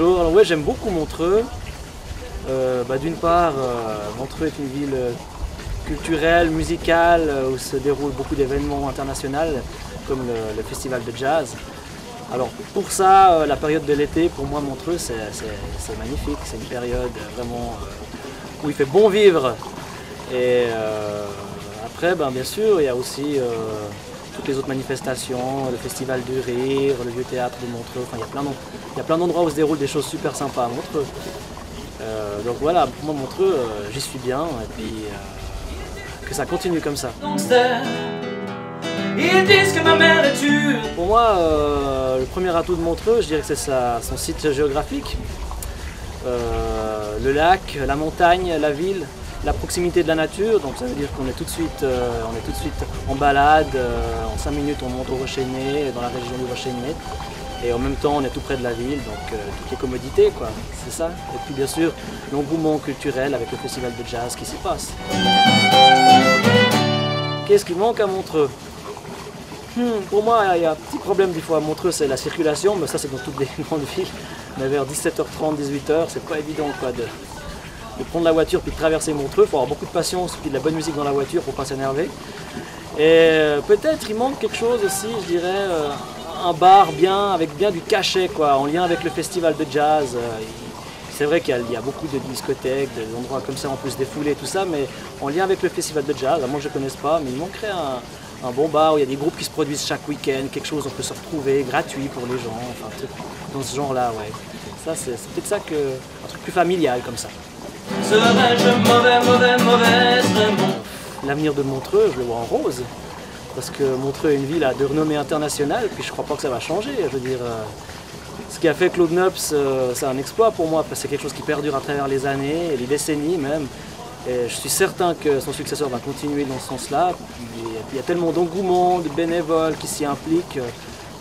bonjour. Alors ouais, j'aime beaucoup Montreux. D'une part, Montreux est une ville culturelle, musicale, où se déroulent beaucoup d'événements internationaux, comme le festival de jazz. Alors pour ça, la période de l'été, pour moi, Montreux, c'est magnifique. C'est une période vraiment où il fait bon vivre. Et après, bien sûr, il y a aussi toutes les autres manifestations, le festival du rire, le vieux théâtre de Montreux. Enfin, il y a plein d'endroits où se déroulent des choses super sympas à Montreux. Donc voilà, pour moi Montreux, j'y suis bien et puis que ça continue comme ça. Ils disent que ma mère est tue. Pour moi, le premier atout de Montreux, je dirais que c'est son site géographique. Le lac, la montagne, la ville, la proximité de la nature. Donc ça veut dire qu'on est tout de suite en balade. En 5 minutes, on monte au Rocher-Né, dans la région du Rocher-Né. Et en même temps, on est tout près de la ville, donc toutes les commodités, quoi. C'est ça. Et puis bien sûr, l'engouement culturel avec le festival de jazz qui s'y passe. Qu'est-ce qui manque à Montreux? Pour moi, il y a un petit problème des fois à Montreux, c'est la circulation, mais ça c'est dans toutes les grandes villes. Mais vers 17h30, 18h, c'est pas évident quoi, de prendre la voiture puis de traverser Montreux. Il faut avoir beaucoup de patience et de la bonne musique dans la voiture pour pas s'énerver. Et peut-être il manque quelque chose aussi, je dirais, un bar avec bien du cachet, quoi, en lien avec le festival de jazz. C'est vrai qu'il y a beaucoup de discothèques, d'endroits comme ça, on peut se défouler, tout ça, mais en lien avec le festival de jazz, moi je ne connais pas, mais il manquerait un bon bar où il y a des groupes qui se produisent chaque week-end, quelque chose où on peut se retrouver, gratuit pour les gens, enfin, dans ce genre-là, ouais. Ça, c'est peut-être ça un truc plus familial comme ça. Serais-je mauvais, vraiment? L'avenir de Montreux, je le vois en rose. Parce que Montreux est une ville de renommée internationale, puis je crois pas que ça va changer. Je veux dire, ce qu'a fait Claude Nobs, c'est un exploit pour moi, parce que c'est quelque chose qui perdure à travers les années, les décennies même. Et je suis certain que son successeur va continuer dans ce sens-là. Puis il y a tellement d'engouement, de bénévoles qui s'y impliquent.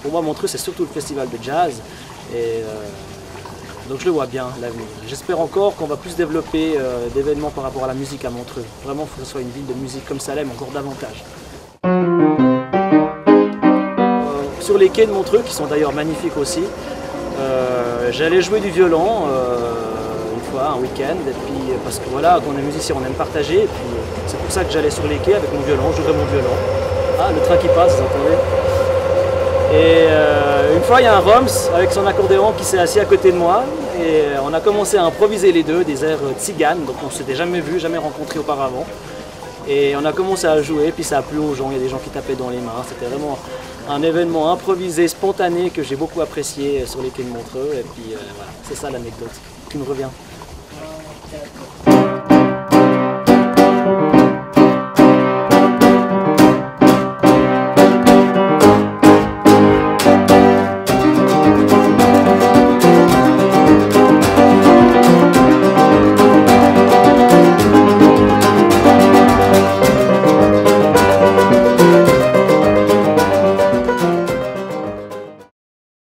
Pour moi, Montreux, c'est surtout le festival de jazz. Et donc je le vois bien, l'avenir. J'espère encore qu'on va plus développer d'événements par rapport à la musique à Montreux. Vraiment, il faut que ce soit une ville de musique comme Salem, encore davantage. Sur les quais de Montreux, qui sont d'ailleurs magnifiques aussi, j'allais jouer du violon une fois, un week-end, et puis parce que voilà, quand on est musicien, on aime partager, et puis c'est pour ça que j'allais sur les quais avec mon violon, j'ouvrais mon violon. Ah, le train qui passe, vous entendez? Et une fois, il y a un Roms avec son accordéon qui s'est assis à côté de moi, et on a commencé à improviser les deux, des airs tziganes, donc on ne s'était jamais vus, jamais rencontrés auparavant. Et on a commencé à jouer, puis ça a plu aux gens, il y a des gens qui tapaient dans les mains. C'était vraiment un événement improvisé, spontané, que j'ai beaucoup apprécié sur les quais de Montreux. Et puis voilà, c'est ça l'anecdote qui me revient.